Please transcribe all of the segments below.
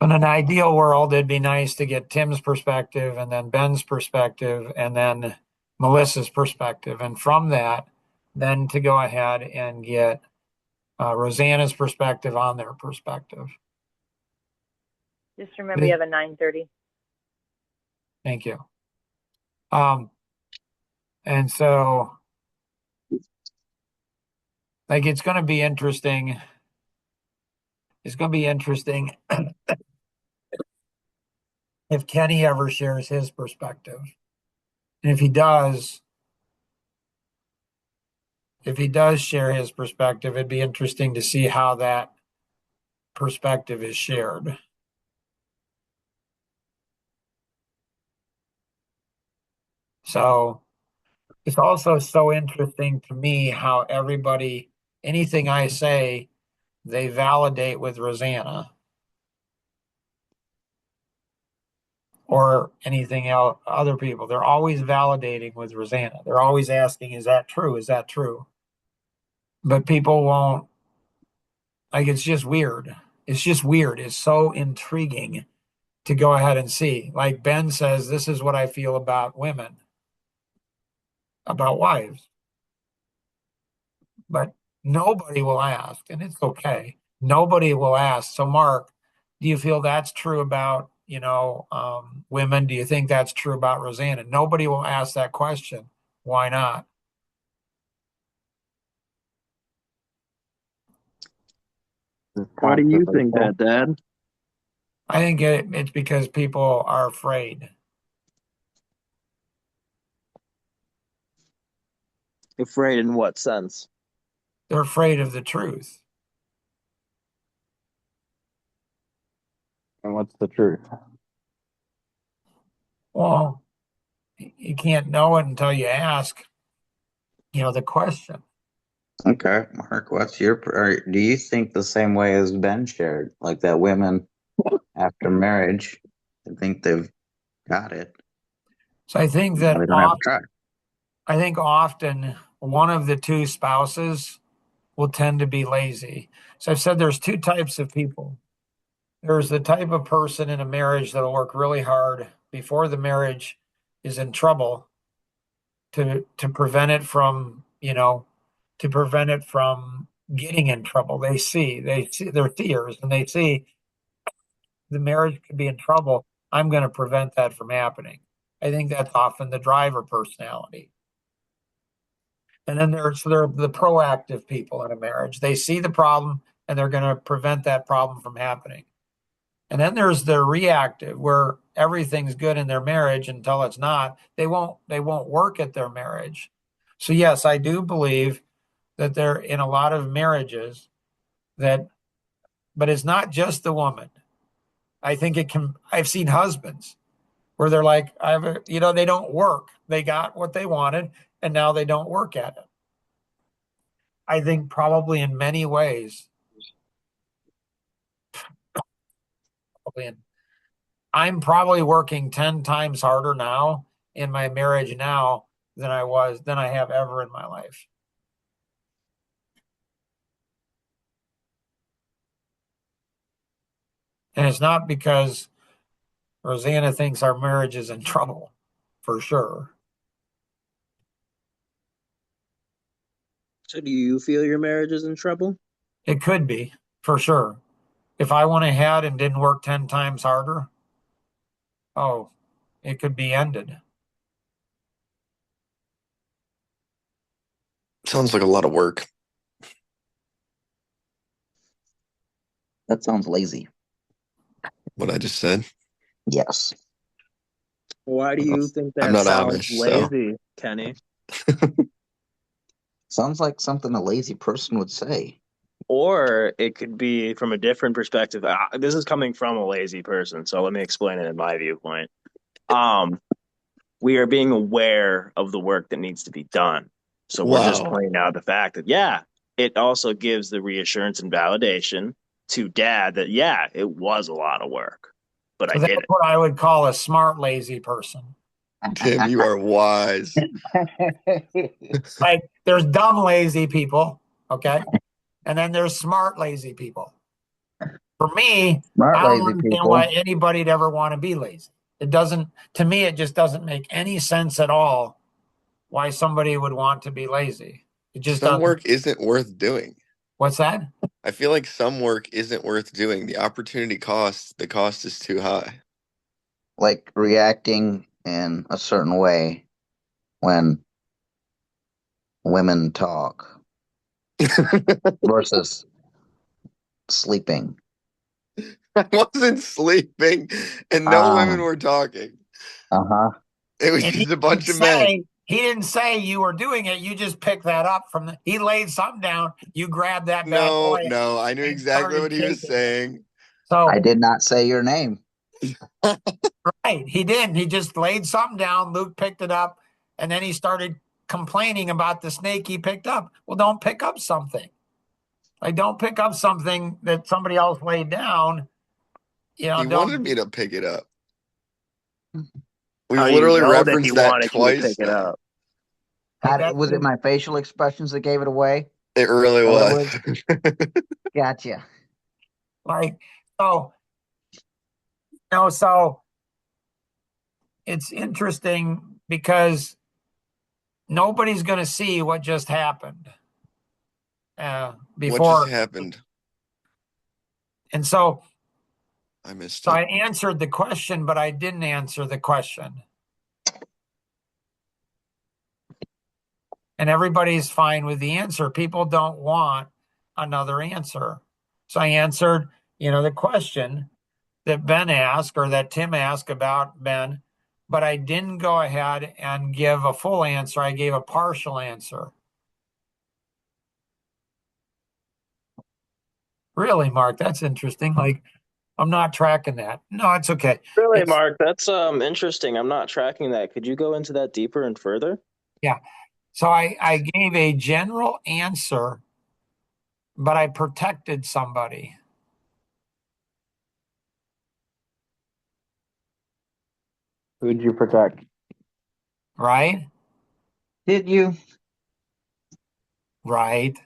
In an ideal world, it'd be nice to get Tim's perspective and then Ben's perspective and then Melissa's perspective. And from that, then to go ahead and get Rosanna's perspective on their perspective. Just remember you have a 9:30. Thank you. And so, like, it's going to be interesting. It's going to be interesting if Kenny ever shares his perspective. And if he does share his perspective, it'd be interesting to see how that perspective is shared. So it's also so interesting to me how everybody, anything I say, they validate with Rosanna or anything else, other people. They're always validating with Rosanna. They're always asking, is that true? Is that true? But people won't, like, it's just weird. It's just weird. It's so intriguing to go ahead and see. Like Ben says, this is what I feel about women, about wives. But nobody will ask, and it's okay. Nobody will ask. So, Mark, do you feel that's true about, women? Do you think that's true about Rosanna? Nobody will ask that question. Why not? Why do you think that, Dad? I think it's because people are afraid. Afraid in what sense? They're afraid of the truth. And what's the truth? Well, you can't know it until you ask, the question. Okay, Mark, do you think the same way as Ben shared, like that women after marriage, I think they've got it. So I think that They don't have to try. I think often one of the two spouses will tend to be lazy. So I've said there's two types of people. There's the type of person in a marriage that'll work really hard before the marriage is in trouble to prevent it from, getting in trouble. They see they're seers and they see the marriage could be in trouble. I'm going to prevent that from happening. I think that's often the driver personality. And then there are the proactive people in a marriage. They see the problem and they're going to prevent that problem from happening. And then there's the reactive, where everything's good in their marriage until it's not. They won't work at their marriage. So yes, I do believe that there in a lot of marriages but it's not just the woman. I think I've seen husbands where they're like, they don't work. They got what they wanted and now they don't work at it. I think probably in many ways, I'm probably working 10 times harder now in my marriage now than I have ever in my life. And it's not because Rosanna thinks our marriage is in trouble, for sure. So do you feel your marriage is in trouble? It could be, for sure. If I went ahead and didn't work 10 times harder, it could be ended. Sounds like a lot of work. That sounds lazy. What I just said? Yes. Why do you think that sounds Amish, lazy, Kenny? Sounds like something a lazy person would say. Or it could be from a different perspective. This is coming from a lazy person, so let me explain it in my viewpoint. We are being aware of the work that needs to be done. So we're just pointing out the fact that, it also gives the reassurance and validation to Dad that, it was a lot of work, but I did it. That's what I would call a smart, lazy person. Tim, you are wise. Like, there's dumb, lazy people, okay? And then there's smart, lazy people. For me, Smart I don't lazy understand people. why anybody'd ever want to be lazy. It doesn't, to me, it just doesn't make any sense at all why somebody would want to be lazy. It just Some doesn't. work isn't worth doing. What's that? I feel like some work isn't worth doing. The opportunity cost, the cost is too high. Like reacting in a certain way when women talk versus sleeping. I wasn't sleeping, and no women Um, were talking. uh-huh. It was And just a bunch of men. he didn't say you were doing it. You just picked that up from he laid something down. You grabbed that bad No, boy no, I knew and exactly started what he was shaking it. saying. I So, did not say your name. right, he didn't. He just laid something down. Luke picked it up, and then he started complaining about the snake he picked up. Well, don't pick up something. Like, don't pick up something that somebody else laid down. You know, He wanted don't. me to pick it up. We've How do you literally know that he referenced that wanted you to pick twice it now. up? Like Was it my facial expressions that gave it away? It really In other was. words, gotcha. like so. So it's interesting because nobody's going to see what just happened What just before. happened? And so, I missed so it. I answered the question, but I didn't answer the question. And everybody's fine with the answer. People don't want another answer. So I answered, the question that Ben asked or that Tim asked about Ben, but I didn't go ahead and give a full answer. I gave a partial answer. Really, Mark, that's interesting. Like, I'm not tracking that. No, it's okay. Really, It's Mark? That's interesting. I'm not tracking that. Could you go into that deeper and further? Yeah. So I gave a general answer, but I protected somebody, Who'd you protect? right? Did you? Right.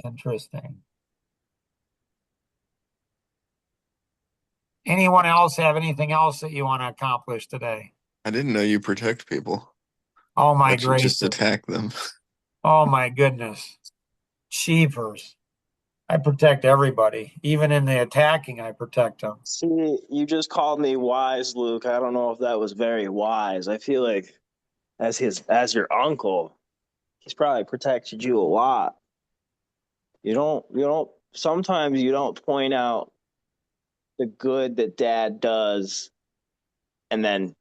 Interesting. Anyone else have anything else that you want to accomplish today? I didn't know you protect people. Oh my That you just gracious. attack them. Oh my goodness. Cheapers. I protect everybody. Even in the attacking, I protect them. See, you just called me wise, Luke. I don't know if that was very wise. I feel like as your uncle, he's probably protected you a lot. You don't sometimes you don't point out the good that dad does and then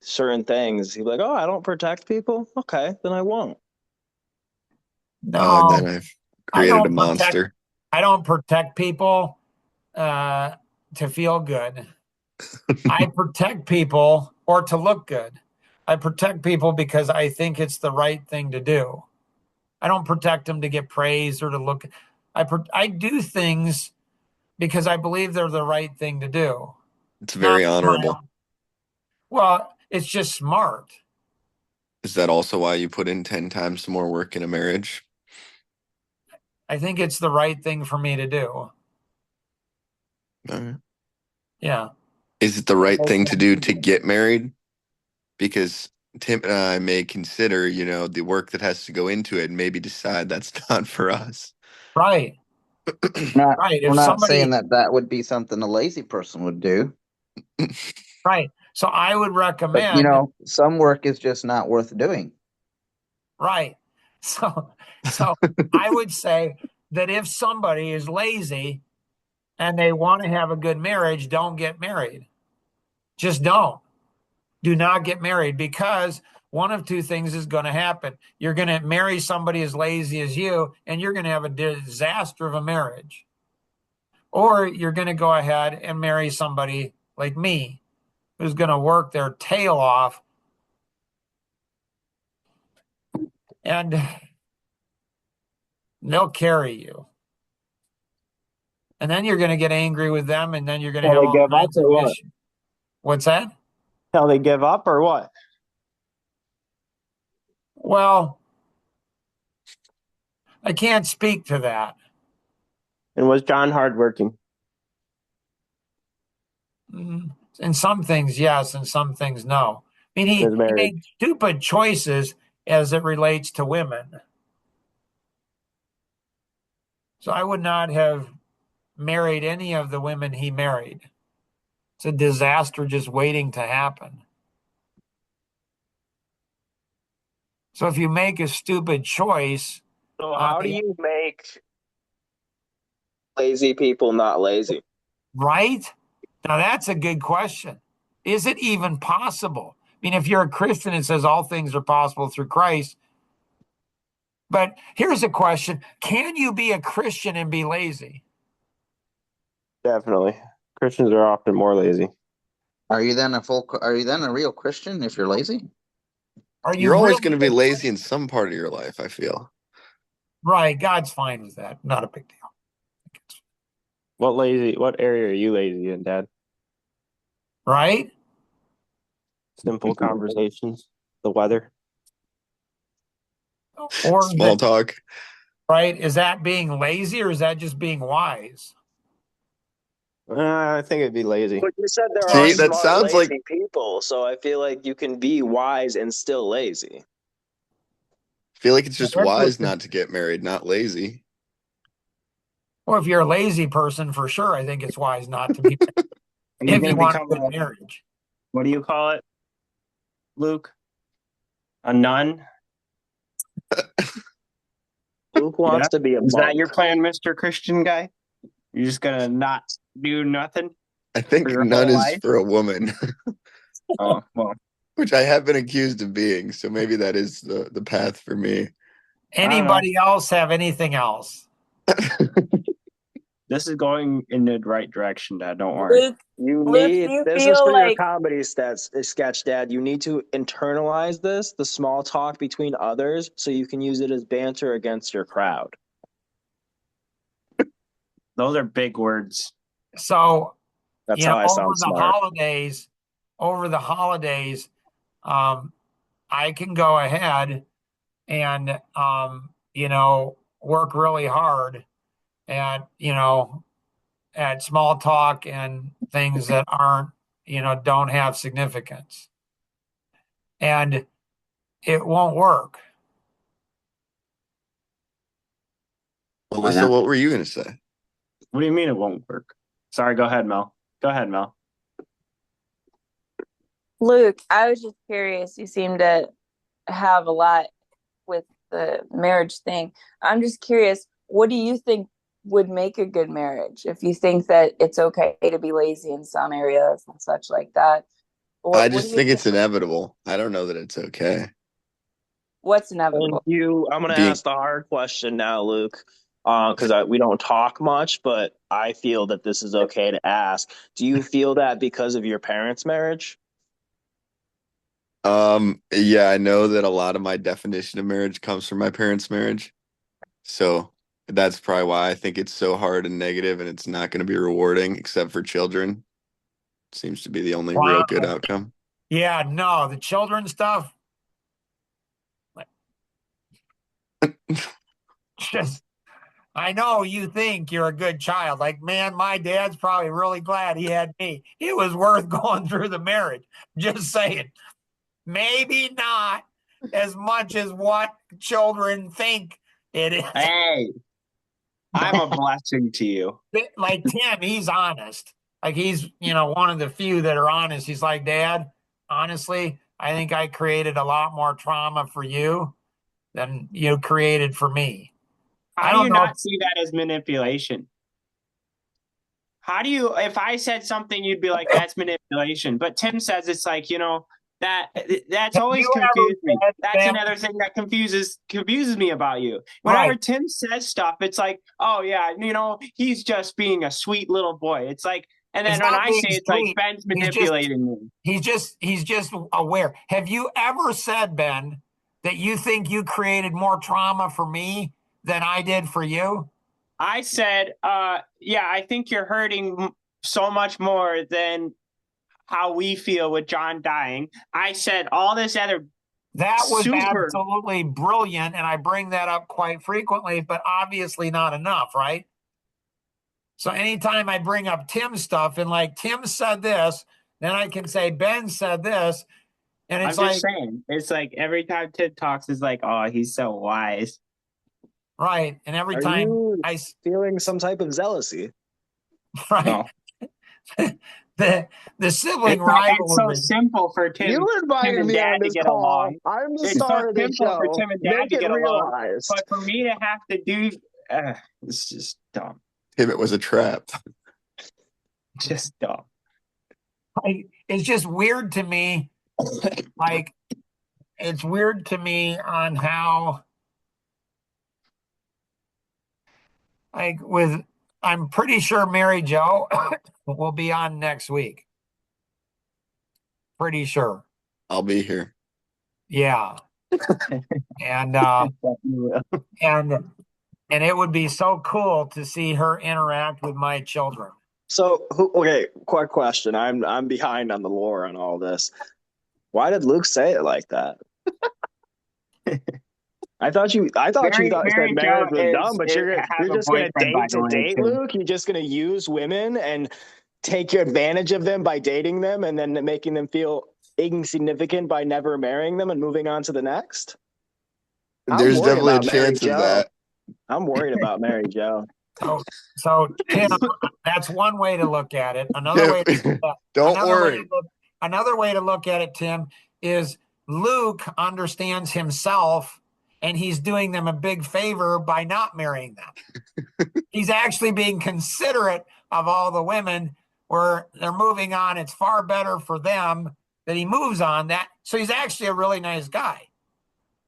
certain things he's like, "Oh, I don't protect people? Okay, then I won't." And then No, I've I created a don't protect monster. I don't protect people uh to feel good. I protect people or to look good. I protect people because I think it's the right thing to do. I don't protect them to get praise or to look. I do things because I believe they're the right thing to do. It's Not very for my honorable. own. Well, it's just smart. Is that also why you put in 10 times more work in a marriage? I think it's the right thing for me to do. Uh, Yeah. Is it the right thing to do to get married? Because Tim and I may consider, the work that has to go into it and maybe decide that's not for us. Right. Not, Right. we're If not saying somebody, that would be something a lazy person would do. right. So I would But recommend, some work is just not worth doing. right. So I would say that if somebody is lazy and they want to have a good marriage, don't get married. Just don't. Do not get married because one of two things is going to happen. You're going to marry somebody as lazy as you, and you're going to have a disaster of a marriage. Or you're going to go ahead and marry somebody like me who's going to work their tail off and they'll carry you. And then you're going to get angry with them, and then you're going to Shall have they all give up kinds of or what? issues. What's that? Shall they give up or what? Well, I can't speak to that. And was John hardworking? In some things, yes, and some things, no. I mean, In his he marriage? made stupid choices as it relates to women. So I would not have married any of the women he married. It's a disaster just waiting to happen. So if you make a stupid choice So on how do the you make lazy people not lazy? right, now that's a good question. Is it even possible? I mean, if you're a Christian, it says all things are possible through Christ. But here's a question: can you be a Christian and be lazy? Definitely. Christians are often more lazy. Are you then a real Christian if you're lazy? Are you You're always going really to be lazy in some part of your life, I feel. right? God's fine with that. Not a big deal. What area are you lazy in, Dad? Right? Simple conversations, the weather. Or is Small it talk. right? Is that being lazy or is that just being wise? I think it'd be lazy. But you said there are See, that smart, sounds like, lazy people, so I feel like you can be wise and still lazy. I feel like it's just That's what wise not to get married, not lazy. Well, if you're a lazy person, for sure, I think it's wise not to be Are you if going you to want become a good a, marriage. what do you call it, Luke? A nun? Luke Yeah. wants to be a Is that monk. your plan, Mr. Christian guy? You're just going to not do nothing I for think your none whole is life? for a woman, Oh, well, which I have been accused of being. So maybe that is the path for me. I don't know. Anybody else have anything else? This is going in the right direction, Dad. Don't worry. Luke, You Luke, do need you this is feel for your like comedy sketch, Dad. You need to internalize this, the small talk between others, so you can use it as banter against your crowd. Those are big words. So, That's how I sound smart. over the holidays, um, I can go ahead and work really hard at at small talk and things that aren't don't have significance, and it won't work. Alyssa, what were you going to say? What do you mean it won't work? Sorry, go ahead, Mel. Go ahead, Mel. Luke? I was just curious. You seem to have a lot with the marriage thing. I'm just curious. What do you think would make a good marriage? If you think that it's okay to be lazy in some areas and such like that, I what do just you think think? it's inevitable. I don't know that it's okay. What's Thank inevitable? you. I'm going to Being ask the hard question now, Luke, because we don't talk much, but I feel that this is okay to ask. Do you feel that because of your parents' marriage? Yeah, I know that a lot of my definition of marriage comes from my parents' marriage. So that's probably why I think it's so hard and negative and it's not going to be rewarding except for children. Seems to be the only real Wow. good outcome. Yeah, no, the children stuff. Just, I know you think you're a good child. Like, man, my dad's probably really glad he had me. It was worth going through the marriage. Just saying. Maybe not as much as what children think it is. Hey, I'm a blessing to you. Like Tim, he's honest. Like he's, one of the few that are honest. He's like, Dad, honestly, I think I created a lot more trauma for you than you created for me. How I do don't you know. not see that as manipulation? How do you, if I said something, you'd be like, that's manipulation. But Tim says it's like, that that's Have always you ever confused me. said, That's Ben? another thing that confuses me about you. Whenever Right. Tim says stuff, it's like, oh yeah, he's just being a sweet little boy. It's like, and It's then when not I being say it's like sweet. Ben's He's just manipulating me. he's just aware. Have you ever said, Ben, that you think you created more trauma for me than I did for you? I said, yeah, I think you're hurting so much more than how we feel with John dying. I said all this other That was Super. absolutely brilliant, and I bring that up quite frequently, but obviously not enough, right? So anytime I bring up Tim's stuff and like Tim said this, then I can say Ben said this, and I'm it's just like, saying. It's like every time Tim talks, is like, oh, he's so wise. right. And every Are time you I, feeling some type of jealousy? right, No, the sibling it's so rivalry, simple for You Tim invited and me Dad on to this get call. along. I'm the It's so star of this simple for show. Tim and Dad Make to it get along, realized. but for me to have to do, it's just dumb. Tim, it was a trap. Just dumb. it's just weird to me. Like, it's weird to me on how, like, I'm pretty sure Mary Jo will be on next week. Pretty sure. I'll be here. Yeah. And, and, and it would be so cool to see her interact with my children. So, okay, quick question. I'm behind on the lore on all this. Why did Luke say it like that? I thought you said Mary Jo marriage was dumb, but you're has a just gonna boyfriend, by date the to way, date, too. Luke. You're just gonna use women and take advantage of them by dating them and then making them feel insignificant by never marrying them and moving on to the next. I'm There's worried definitely a about Mary chance of Jo. that. I'm worried about Mary Jo. So Tim, that's one way to look at it. Another way, Don't worry. another way to look at it, Tim, is Luke understands himself and he's doing them a big favor by not marrying them. He's actually being considerate of all the women where they're moving on. It's far better for them that he moves on that. So he's actually a really nice guy.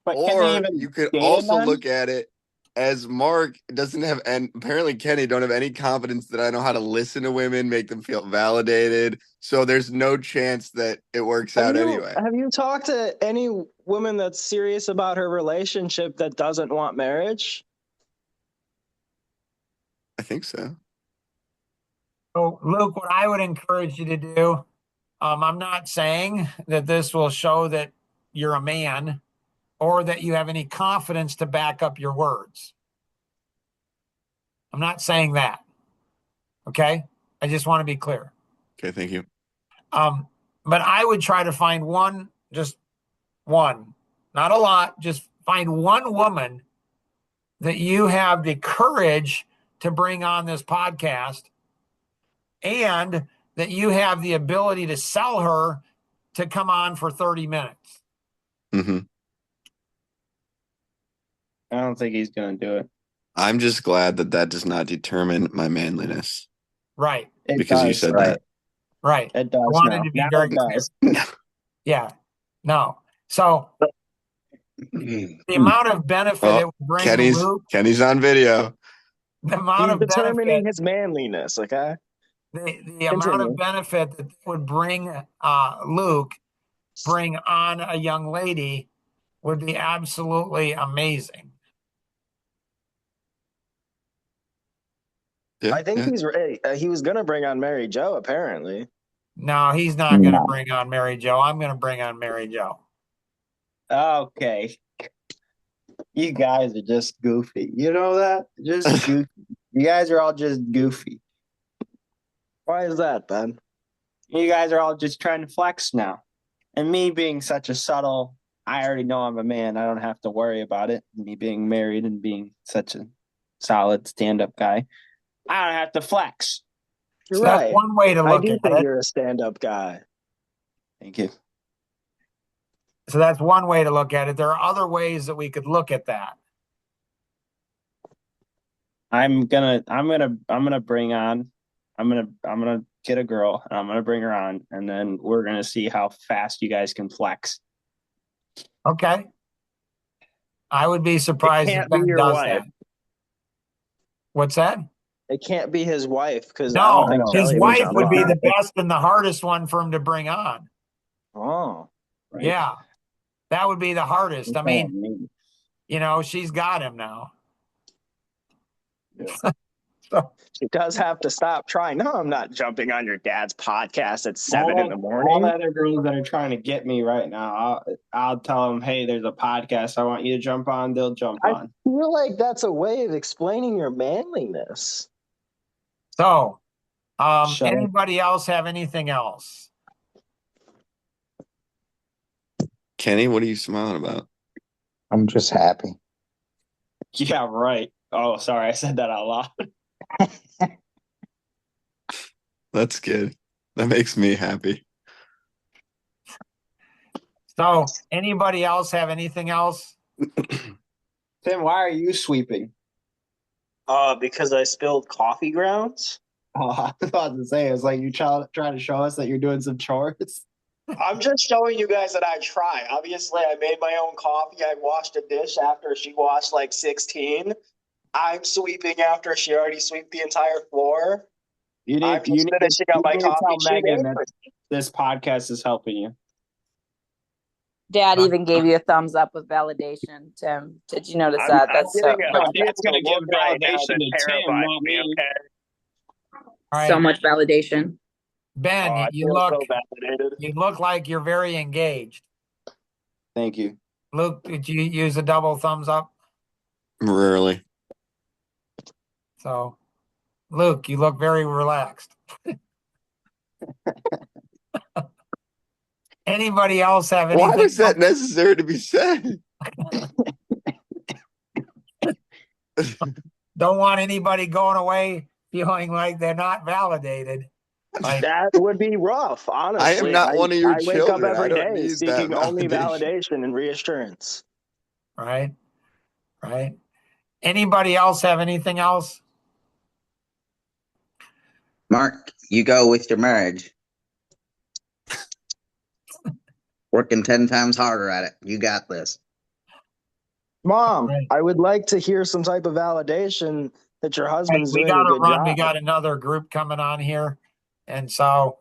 But can they Or even you could date also him then? look at it as Mark doesn't have, and apparently Kenny don't have any confidence that I know how to listen to women, make them feel validated. So there's no chance that it works out anyway. Have you talked to any woman that's serious about her relationship that doesn't want marriage? I think so. So, Luke, what I would encourage you to do, I'm not saying that this will show that you're a man or that you have any confidence to back up your words. I'm not saying that. Okay. I just want to be clear. Okay, thank you. But I would try to find one, just one, not a lot, just find one woman that you have the courage to bring on this podcast and that you have the ability to sell her to come on for 30 minutes. Mm-hmm. I don't think he's going to do it. I'm just glad that does not determine my manliness. Right. Because you said that. Right. It does. I wanted to be very clear. Yeah. No. So the amount of benefit it would bring Luke, Kenny's on video. the amount He's of determining benefit, his manliness, okay? the amount of benefit that would bring Luke, bring on a young lady would be absolutely amazing. Yeah, I think he's ready. He was going to bring on Mary Jo, apparently. No, he's not going to bring on Mary Jo. I'm going to bring on Mary Jo. Okay. You guys are just goofy. You know that? Just goofy. You guys are all just goofy. Why is that, Ben? You guys are all just trying to flex now. And me being such a subtle, I already know I'm a man. I don't have to worry about it. Me being married and being such a solid stand-up guy. I don't have to flex. You're So right. that's one way to I look do at think it. you're a stand-up guy. Thank you. So that's one way to look at it. There are other ways that we could look at that. I'm gonna bring on. I'm gonna get a girl and I'm gonna bring her on, and then we're gonna see how fast you guys can flex. Okay. I would be surprised if Ben does that. What's that? It can't be his wife because I No, don't think his Shelly wife would be on. the best and the hardest one for him to bring on. Oh, Right? Yeah, that would be the hardest. I mean, you know, she's got him now. Yeah. She does have to stop trying. No, I'm not jumping on your dad's podcast at 7 in the All morning. the other girls that are trying to get me right now, I'll tell them, hey, there's a podcast I want you to jump on. They'll jump I on. feel like that's a way of explaining your manliness. So, Shut up. anybody else have anything else? Kenny, what are you smiling about? I'm just happy. Yeah, right. Oh, sorry, I said that out loud. That's good. That makes me happy. So, anybody else have anything else? Tim, why are you sweeping? Because I spilled coffee grounds. Oh, I was about to say, it's like you trying to show us that you're doing some chores. I'm just showing you guys that I try. Obviously, I made my own coffee. I washed a dish after she washed like 16. I'm sweeping after she already swept the entire floor. I'm just finishing up my coffee. tell She Megan made that this podcast is helping you. Dad even gave you a thumbs up with validation, Tim. Did you notice that? That's so, Dad's gonna give validation to Tim, not me. All right. so much validation. Ben, I you feel look so validated. you look like you're very engaged. Thank you. Luke, did you use a double thumbs up? Rarely. So, Luke, you look very relaxed. Anybody else have anything? Why was that necessary to be said? Don't want anybody going away feeling like they're not validated. Like, That would be rough, honestly. I am not one of your I wake up children. I every don't day need seeking that only validation. validation and reassurance. right? Anybody else have anything else? Mark, you go with your marriage. Working 10 times harder at it. You got this. Mom, Right. I would like to hear some type of validation that your husband's We doing a gotta good run. job. We got another group coming on here, and so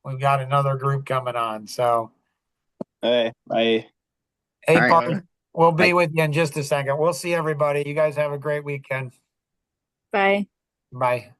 we've got another group coming on. So, Hey, bye. hey, All right. Bart, we'll be Bye. with you in just a second. We'll see everybody. You guys have a great weekend. Bye. Bye.